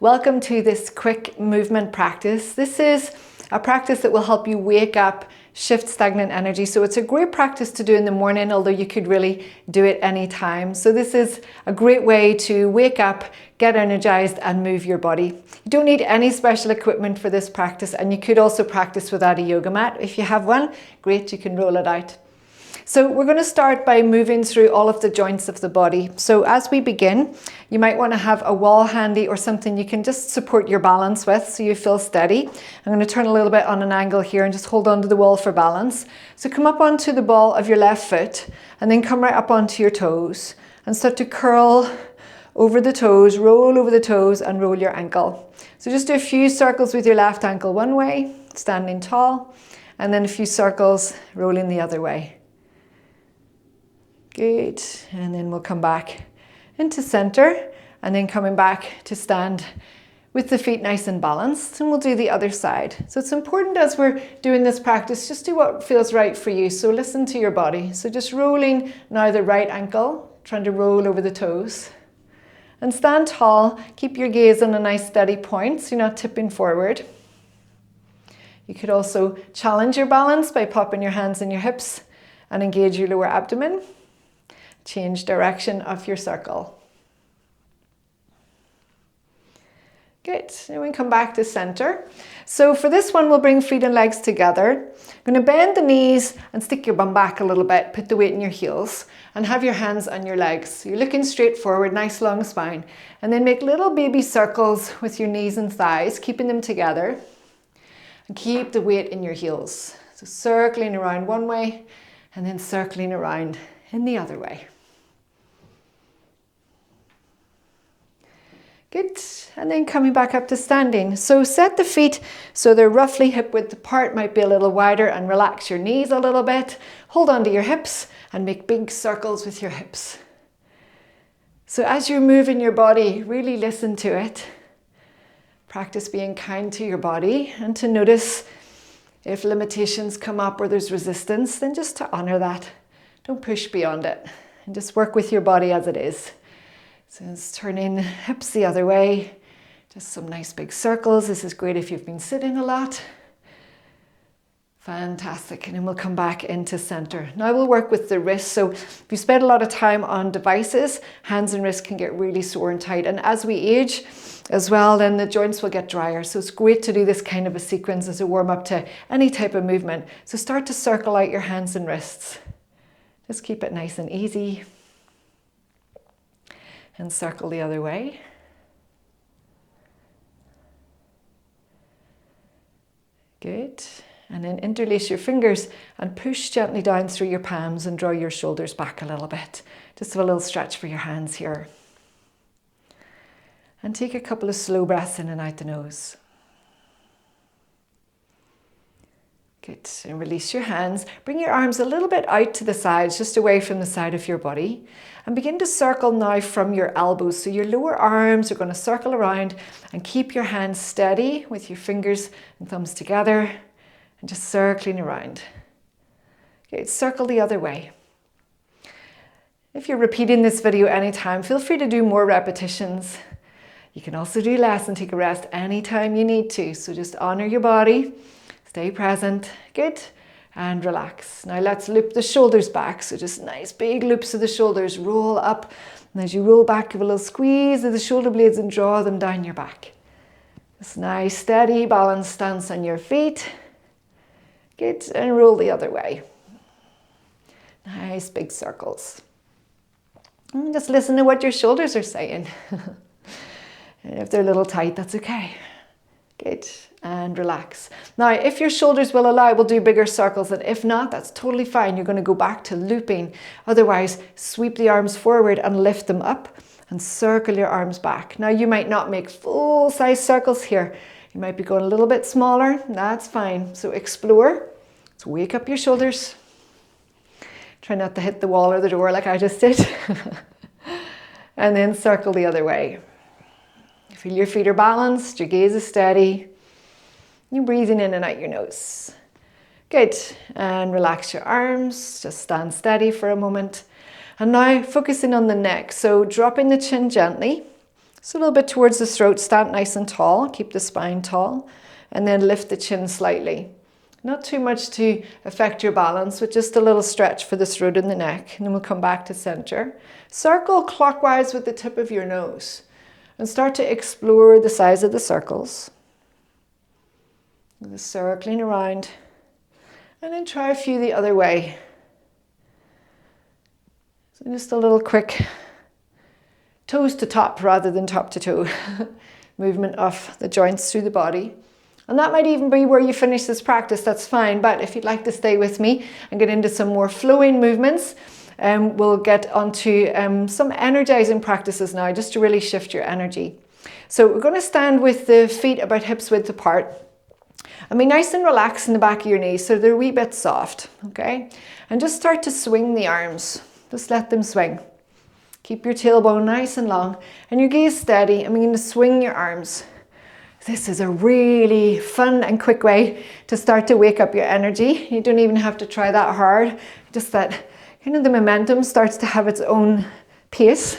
Welcome to this quick movement practice. This is a practice that will help you wake up, shift stagnant energy. So it's a great practice to do in the morning, although you could really do it anytime. So this is a great way to wake up, get energized and move your body. You don't need any special equipment for this practice, and you could also practice without a yoga mat. If you have one, great, you can roll it out. So we're going to start by moving through all of the joints of the body. So as we begin, you might want to have a wall handy or something you can just support your balance with so you feel steady. I'm going to turn a little bit on an angle here and just hold on to the wall for balance. So come up onto the ball of your left foot and then come right up onto your toes and start to curl over the toes, roll over the toes and roll your ankle. So just do a few circles with your left ankle one way, standing tall, and then a few circles rolling the other way. Good, and then we'll come back into center and then coming back to stand with the feet nice and balanced, and we'll do the other side. So it's important as we're doing this practice, just do what feels right for you. So listen to your body. So just rolling now the right ankle, trying to roll over the toes. And stand tall, keep your gaze on a nice steady point so you're not tipping forward. You could also challenge your balance by popping your hands in your hips and engage your lower abdomen. Change direction of your circle. Good, and we come back to center. So for this one, we'll bring feet and legs together. I'm going to bend the knees and stick your bum back a little bit, put the weight in your heels and have your hands on your legs. So you're looking straight forward, nice long spine. And then make little baby circles with your knees and thighs, keeping them together. And keep the weight in your heels. So circling around one way and then circling around in the other way. Good, and then coming back up to standing. So set the feet so they're roughly hip width apart, might be a little wider, and relax your knees a little bit. Hold on to your hips and make big circles with your hips. So as you're moving your body, really listen to it. Practice being kind to your body and to notice if limitations come up or there's resistance, then just to honor that. Don't push beyond it and just work with your body as it is. So it's turning hips the other way. Just some nice big circles. This is great if you've been sitting a lot. Fantastic. And then we'll come back into center. Now we'll work with the wrists. So if you spend a lot of time on devices, hands and wrists can get really sore and tight. And as we age as well, then the joints will get drier. So it's great to do this kind of a sequence as a warm up to any type of movement. So start to circle out your hands and wrists. Just keep it nice and easy. And circle the other way. Good. And then interlace your fingers and push gently down through your palms and draw your shoulders back a little bit. Just have a little stretch for your hands here. And take a couple of slow breaths in and out the nose. Good, and release your hands. Bring your arms a little bit out to the sides, just away from the side of your body. And begin to circle now from your elbows. So your lower arms are going to circle around and keep your hands steady with your fingers and thumbs together and just circling around. Okay, circle the other way. If you're repeating this video anytime, feel free to do more repetitions. You can also do less and take a rest anytime you need to. So just honor your body. Stay present, good, and relax. Now let's loop the shoulders back. So just nice big loops of the shoulders, roll up. And as you roll back, give a little squeeze of the shoulder blades and draw them down your back. This nice, steady, balanced stance on your feet. Good, and roll the other way. Nice big circles. And just listen to what your shoulders are saying. And if they're a little tight, that's okay. Good, and relax. Now, if your shoulders will allow, we'll do bigger circles, and if not, that's totally fine. You're going to go back to looping. Otherwise, sweep the arms forward and lift them up and circle your arms back. Now, you might not make full-size circles here. You might be going a little bit smaller. That's fine. So explore. So wake up your shoulders. Try not to hit the wall or the door like I just did. And then circle the other way. Feel your feet are balanced, your gaze is steady. You're breathing in and out your nose. Good, and relax your arms, just stand steady for a moment. And now focusing on the neck, so dropping the chin gently, So a little bit towards the throat, stand nice and tall, keep the spine tall, and then lift the chin slightly. Not too much to affect your balance, but just a little stretch for the throat and the neck. And then we'll come back to center. Circle clockwise with the tip of your nose and start to explore the size of the circles. The circling around, and then try a few the other way. So just a little quick toes to top rather than top to toe movement of the joints through the body. And that might even be where you finish this practice, that's fine. But if you'd like to stay with me and get into some more flowing movements, we'll get onto some energizing practices now, just to really shift your energy. So we're going to stand with the feet about hips width apart. And be nice and relaxed in the back of your knees so they're a wee bit soft, okay? And just start to swing the arms. Just let them swing. Keep your tailbone nice and long and your gaze steady, and begin to swing your arms. This is a really fun and quick way to start to wake up your energy. You don't even have to try that hard. Just that kind of the momentum starts to have its own pace.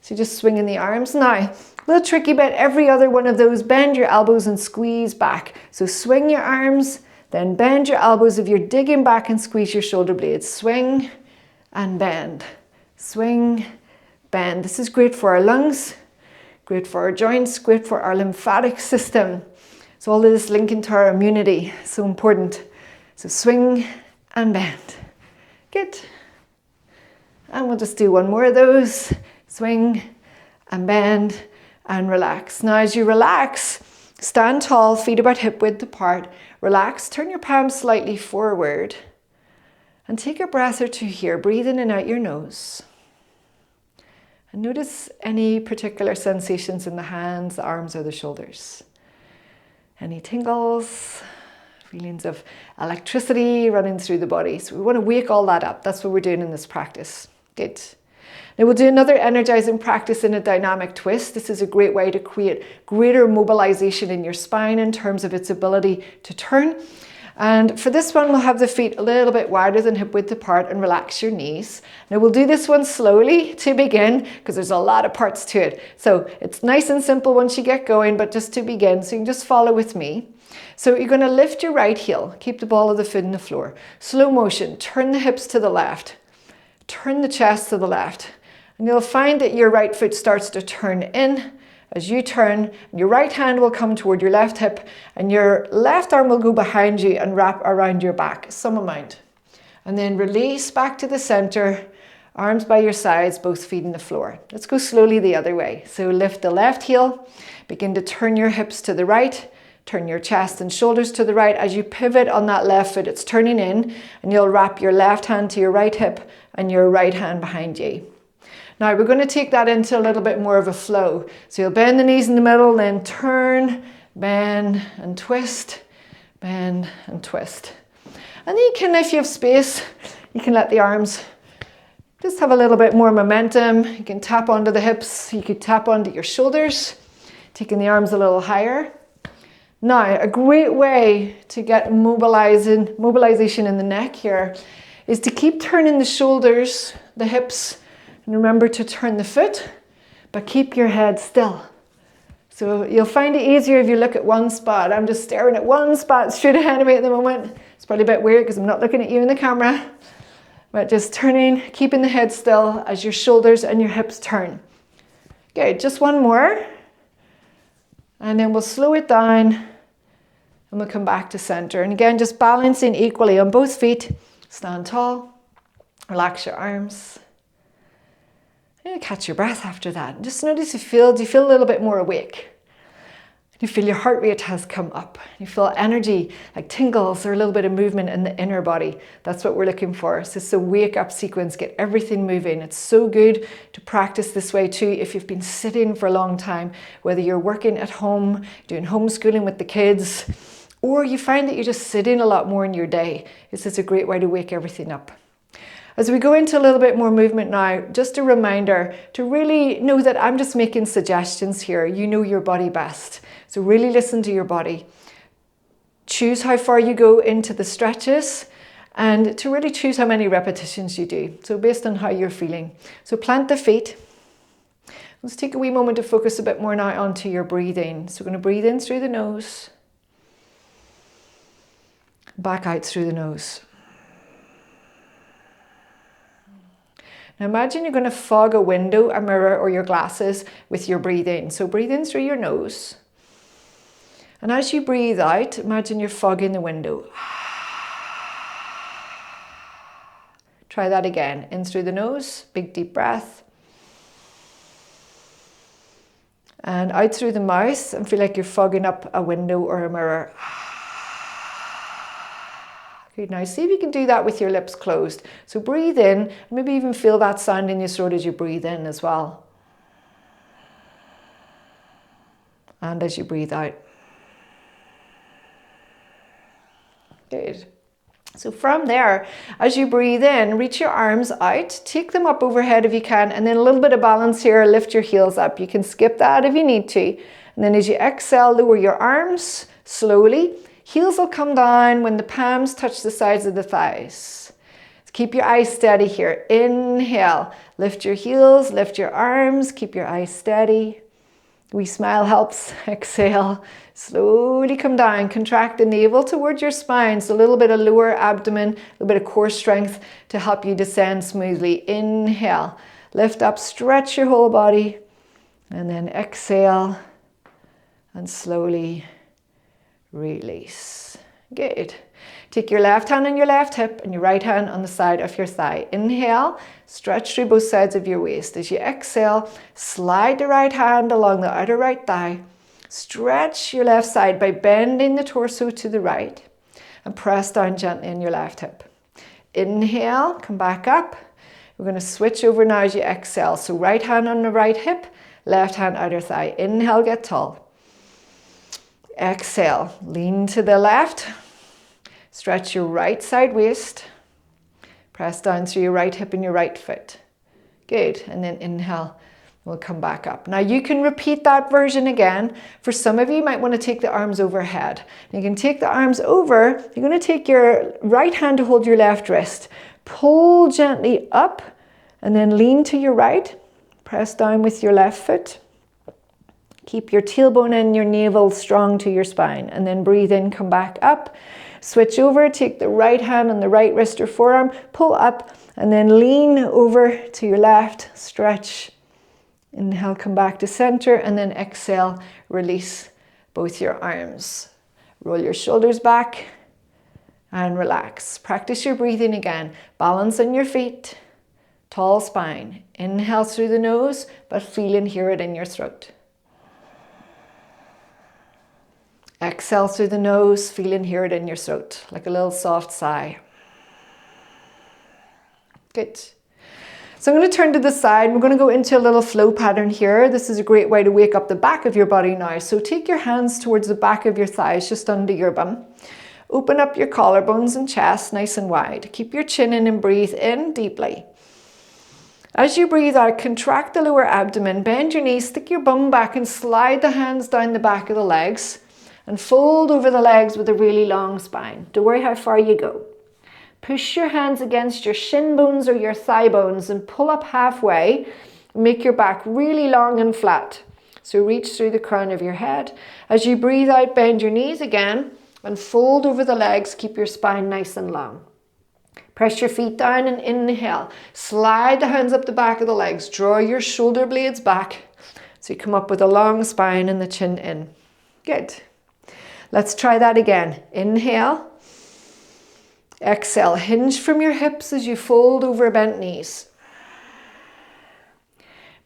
So just swinging the arms. Now, a little tricky bit, every other one of those, bend your elbows and squeeze back. So swing your arms, then bend your elbows if you're digging back, and squeeze your shoulder blades. Swing and bend. Swing, bend. This is great for our lungs, great for our joints, great for our lymphatic system. So all of this linking to our immunity, so important. So swing and bend. Good. And we'll just do one more of those. Swing and bend and relax. Now as you relax, stand tall, feet about hip width apart. Relax, turn your palms slightly forward. And take a breath or two here. Breathe in and out your nose. And notice any particular sensations in the hands, the arms, or the shoulders. Any tingles, feelings of electricity running through the body. So we want to wake all that up. That's what we're doing in this practice. Good. Now we'll do another energizing practice in a dynamic twist. This is a great way to create greater mobilization in your spine in terms of its ability to turn. And for this one, we'll have the feet a little bit wider than hip width apart and relax your knees. Now we'll do this one slowly to begin because there's a lot of parts to it. So it's nice and simple once you get going, but just to begin, so you can just follow with me. So you're going to lift your right heel, keep the ball of the foot in the floor. Slow motion, turn the hips to the left, turn the chest to the left. And you'll find that your right foot starts to turn in. As you turn, your right hand will come toward your left hip and your left arm will go behind you and wrap around your back, some amount. And then release back to the center, arms by your sides, both feet on the floor. Let's go slowly the other way. So lift the left heel, begin to turn your hips to the right, turn your chest and shoulders to the right. As you pivot on that left foot, it's turning in, and you'll wrap your left hand to your right hip and your right hand behind you. Now we're going to take that into a little bit more of a flow. So you'll bend the knees in the middle, then turn, bend and twist, bend and twist. And then you can, if you have space, you can let the arms just have a little bit more momentum. You can tap onto the hips, you could tap onto your shoulders, taking the arms a little higher. Now, a great way to get mobilization in the neck here is to keep turning the shoulders, the hips, and remember to turn the foot, but keep your head still. So you'll find it easier if you look at one spot. I'm just staring at one spot straight ahead of me at the moment. It's probably a bit weird because I'm not looking at you in the camera. But just turning, keeping the head still as your shoulders and your hips turn. Good, just one more. And then we'll slow it down and we'll come back to center. And again, just balancing equally on both feet. Stand tall, relax your arms. And catch your breath after that. Just notice do you feel a little bit more awake? You feel your heart rate has come up. You feel energy, like tingles or a little bit of movement in the inner body. That's what we're looking for. So it's a wake up sequence, get everything moving. It's so good to practice this way too if you've been sitting for a long time, whether you're working at home, doing homeschooling with the kids, or you find that you're just sitting a lot more in your day. This is a great way to wake everything up. As we go into a little bit more movement now, just a reminder to really know that I'm just making suggestions here. You know your body best. So really listen to your body. Choose how far you go into the stretches and to really choose how many repetitions you do. So based on how you're feeling. So plant the feet. Let's take a wee moment to focus a bit more now onto your breathing. So we're going to breathe in through the nose, back out through the nose. Now imagine you're going to fog a window, a mirror, or your glasses with your breathing. So breathe in through your nose. And as you breathe out, imagine you're fogging the window. Try that again. In through the nose, big deep breath. And out through the mouth and feel like you're fogging up a window or a mirror. Good, now see if you can do that with your lips closed. So breathe in, maybe even feel that sound in your throat as you breathe in as well. And as you breathe out. Good. So from there, as you breathe in, reach your arms out, take them up overhead if you can, and then a little bit of balance here, lift your heels up. You can skip that if you need to. And then as you exhale, lower your arms slowly. Heels will come down when the palms touch the sides of the thighs. Keep your eyes steady here. Inhale, lift your heels, lift your arms, keep your eyes steady. Wee smile helps. Exhale, slowly come down. Contract the navel towards your spine. So a little bit of lower abdomen, a little bit of core strength to help you descend smoothly. Inhale, lift up, stretch your whole body. And then exhale and slowly release. Good. Take your left hand on your left hip and your right hand on the side of your thigh. Inhale, stretch through both sides of your waist. As you exhale, slide the right hand along the outer right thigh. Stretch your left side by bending the torso to the right and press down gently on your left hip. Inhale, come back up. We're going to switch over now as you exhale. So right hand on the right hip, left hand outer thigh. Inhale, get tall. Exhale, lean to the left. Stretch your right side waist. Press down through your right hip and your right foot. Good. And then inhale, we'll come back up. Now you can repeat that version again. For some of you, you might want to take the arms overhead. You can take the arms over. You're going to take your right hand to hold your left wrist. Pull gently up and then lean to your right. Press down with your left foot. Keep your tailbone and your navel strong to your spine. And then breathe in, come back up. Switch over, take the right hand on the right wrist or forearm, pull up, and then lean over to your left, stretch. Inhale, come back to center, and then exhale, release both your arms. Roll your shoulders back and relax. Practice your breathing again. Balance on your feet, tall spine. Inhale through the nose, but feel and hear it in your throat. Exhale through the nose, feel and hear it in your throat, like a little soft sigh. Good. So I'm going to turn to the side. We're going to go into a little flow pattern here. This is a great way to wake up the back of your body now. So take your hands towards the back of your thighs, just under your bum. Open up your collarbones and chest nice and wide. Keep your chin in and breathe in deeply. As you breathe out, contract the lower abdomen, bend your knees, stick your bum back and slide the hands down the back of the legs. And fold over the legs with a really long spine. Don't worry how far you go. Push your hands against your shin bones or your thigh bones and pull up halfway. Make your back really long and flat. So reach through the crown of your head. As you breathe out, bend your knees again and fold over the legs. Keep your spine nice and long. Press your feet down and inhale. Slide the hands up the back of the legs. Draw your shoulder blades back. So you come up with a long spine and the chin in. Good. Let's try that again. Inhale. Exhale. Hinge from your hips as you fold over bent knees.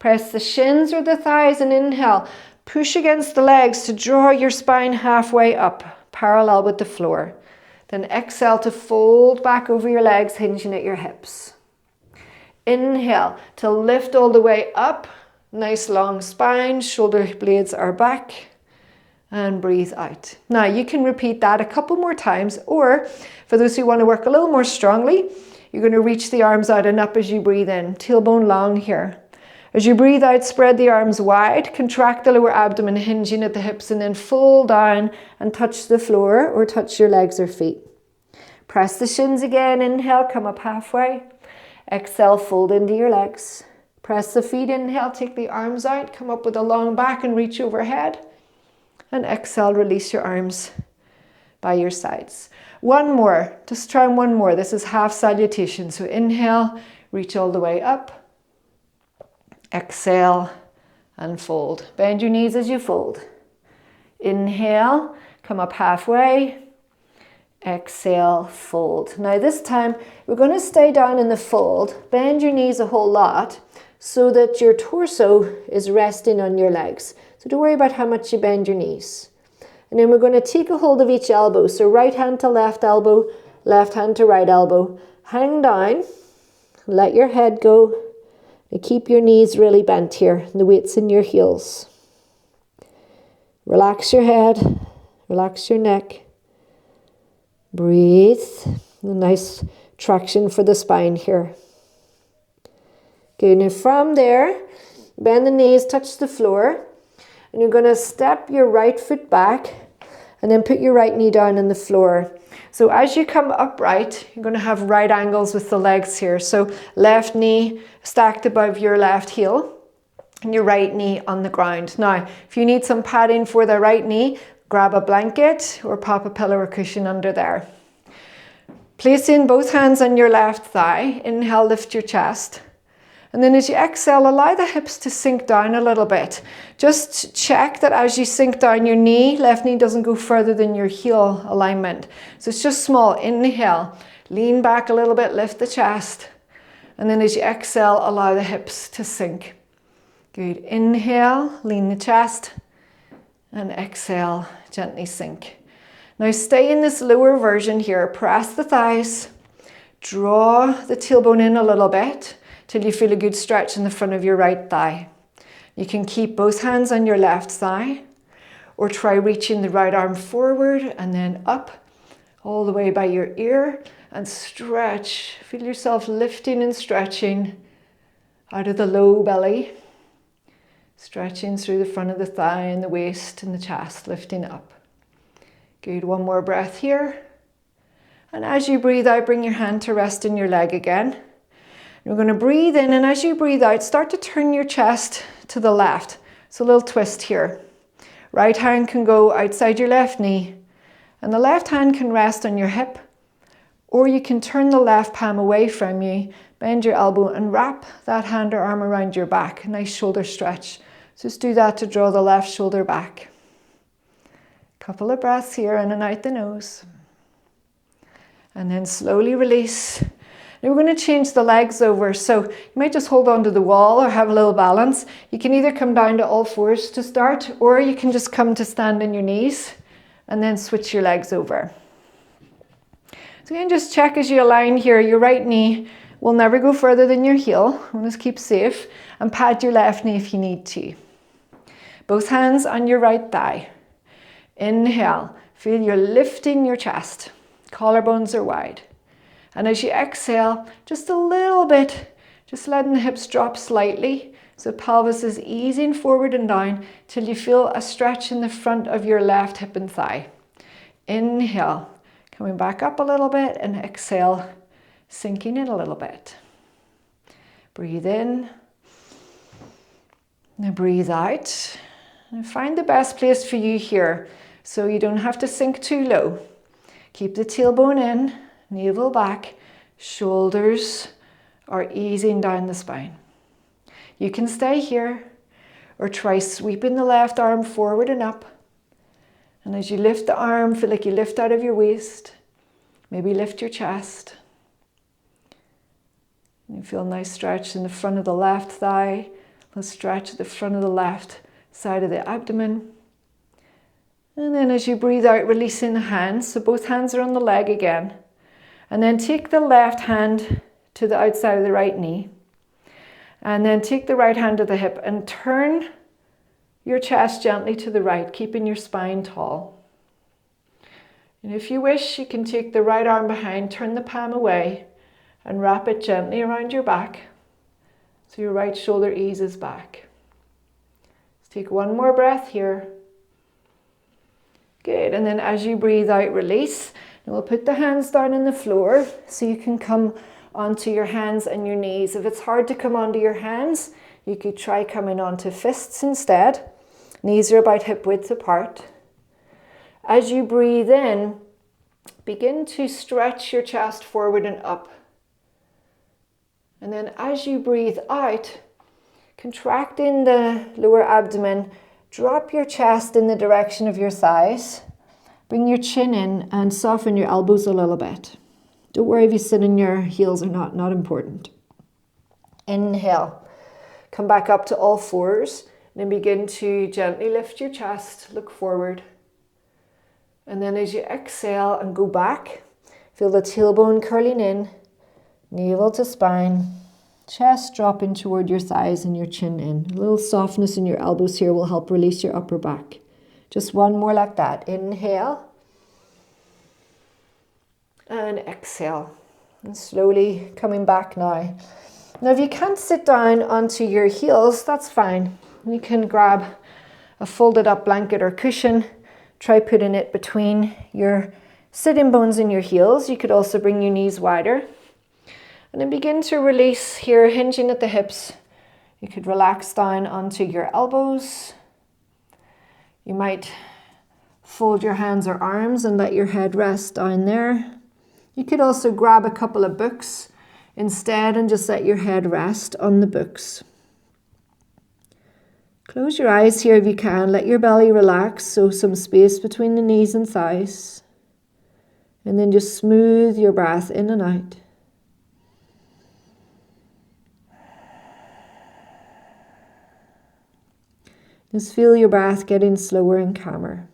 Press the shins or the thighs and inhale. Push against the legs to draw your spine halfway up, parallel with the floor. Then exhale to fold back over your legs, hinging at your hips. Inhale to lift all the way up. Nice long spine, shoulder blades are back. And breathe out. Now you can repeat that a couple more times, or for those who want to work a little more strongly, you're going to reach the arms out and up as you breathe in. Tailbone long here. As you breathe out, spread the arms wide, contract the lower abdomen, hinging at the hips, and then fold down and touch the floor or touch your legs or feet. Press the shins again. Inhale, come up halfway. Exhale, fold into your legs. Press the feet, inhale, take the arms out, come up with a long back and reach overhead. And exhale, release your arms by your sides. One more, just try one more. This is half salutation. So inhale, reach all the way up. Exhale and fold. Bend your knees as you fold. Inhale, come up halfway. Exhale, fold. Now this time we're going to stay down in the fold. Bend your knees a whole lot so that your torso is resting on your legs. So don't worry about how much you bend your knees. And then we're going to take a hold of each elbow. So right hand to left elbow, left hand to right elbow. Hang down, let your head go, and keep your knees really bent here. The weight's in your heels. Relax your head, relax your neck. Breathe. A nice traction for the spine here. Okay, now from there, bend the knees, touch the floor. And you're going to step your right foot back and then put your right knee down on the floor. So as you come upright, you're going to have right angles with the legs here. So left knee stacked above your left heel and your right knee on the ground. Now, if you need some padding for the right knee, grab a blanket or pop a pillow or cushion under there. Placing both hands on your left thigh, inhale, lift your chest. And then as you exhale, allow the hips to sink down a little bit. Just check that as you sink down, your knee, left knee doesn't go further than your heel alignment. So it's just small. Inhale, lean back a little bit, lift the chest. And then as you exhale, allow the hips to sink. Good. Inhale, lean the chest. And exhale, gently sink. Now stay in this lower version here. Press the thighs. Draw the tailbone in a little bit till you feel a good stretch in the front of your right thigh. You can keep both hands on your left thigh or try reaching the right arm forward and then up all the way by your ear and stretch. Feel yourself lifting and stretching out of the low belly, stretching through the front of the thigh and the waist and the chest, lifting up. Good, one more breath here. And as you breathe out, bring your hand to rest in your leg again. You're going to breathe in, and as you breathe out, start to turn your chest to the left. So a little twist here. Right hand can go outside your left knee, and the left hand can rest on your hip, or you can turn the left palm away from you, bend your elbow and wrap that hand or arm around your back. A nice shoulder stretch. Just do that to draw the left shoulder back. Couple of breaths here, in and out the nose. And then slowly release. Now we're going to change the legs over, so you might just hold on to the wall or have a little balance. You can either come down to all fours to start, or you can just come to stand on your knees and then switch your legs over. So again, just check as you align here, your right knee will never go further than your heel. Just keep safe and pad your left knee if you need to. Both hands on your right thigh. Inhale, feel you're lifting your chest. Collarbones are wide. And as you exhale, just a little bit, just letting the hips drop slightly. So pelvis is easing forward and down till you feel a stretch in the front of your left hip and thigh. Inhale, coming back up a little bit, and exhale, sinking in a little bit. Breathe in. Now breathe out. And find the best place for you here, so you don't have to sink too low. Keep the tailbone in. Navel back, shoulders are easing down the spine. You can stay here or try sweeping the left arm forward and up. And as you lift the arm, feel like you lift out of your waist. Maybe lift your chest. You feel a nice stretch in the front of the left thigh. Let's stretch at the front of the left side of the abdomen. And then as you breathe out, releasing the hands. So both hands are on the leg again. And then take the left hand to the outside of the right knee. And then take the right hand to the hip and turn your chest gently to the right, keeping your spine tall. And if you wish, you can take the right arm behind, turn the palm away, and wrap it gently around your back so your right shoulder eases back. Let's take one more breath here. Good. And then as you breathe out, release. And we'll put the hands down on the floor so you can come onto your hands and your knees. If it's hard to come onto your hands, You could try coming onto fists instead. Knees are about hip width apart. As you breathe in, begin to stretch your chest forward and up. And then as you breathe out, contracting the lower abdomen, drop your chest in the direction of your thighs. Bring your chin in and soften your elbows a little bit. Don't worry if you sit in your heels or not, not important. Inhale. Come back up to all fours. Then begin to gently lift your chest, look forward. And then as you exhale and go back, feel the tailbone curling in, navel to spine, chest dropping toward your thighs and your chin in. A little softness in your elbows here will help release your upper back. Just one more like that. Inhale. And exhale. And slowly coming back now. Now if you can't sit down onto your heels, that's fine. You can grab a folded up blanket or cushion. Try putting it between your sitting bones and your heels. You could also bring your knees wider. And then begin to release here, hinging at the hips. You could relax down onto your elbows. You might fold your hands or arms and let your head rest down there. You could also grab a couple of books instead and just let your head rest on the books. Close your eyes here if you can. Let your belly relax, so some space between the knees and thighs. And then just smooth your breath in and out. Just feel your breath getting slower and calmer.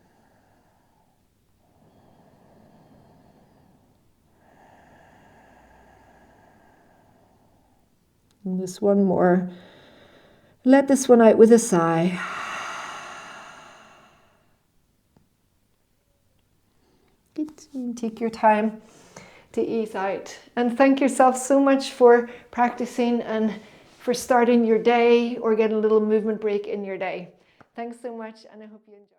And just one more. Let this one out with a sigh. Good. Take your time to ease out. And thank yourself so much for practicing and for starting your day or getting a little movement break in your day. Thanks so much, and I hope you enjoy.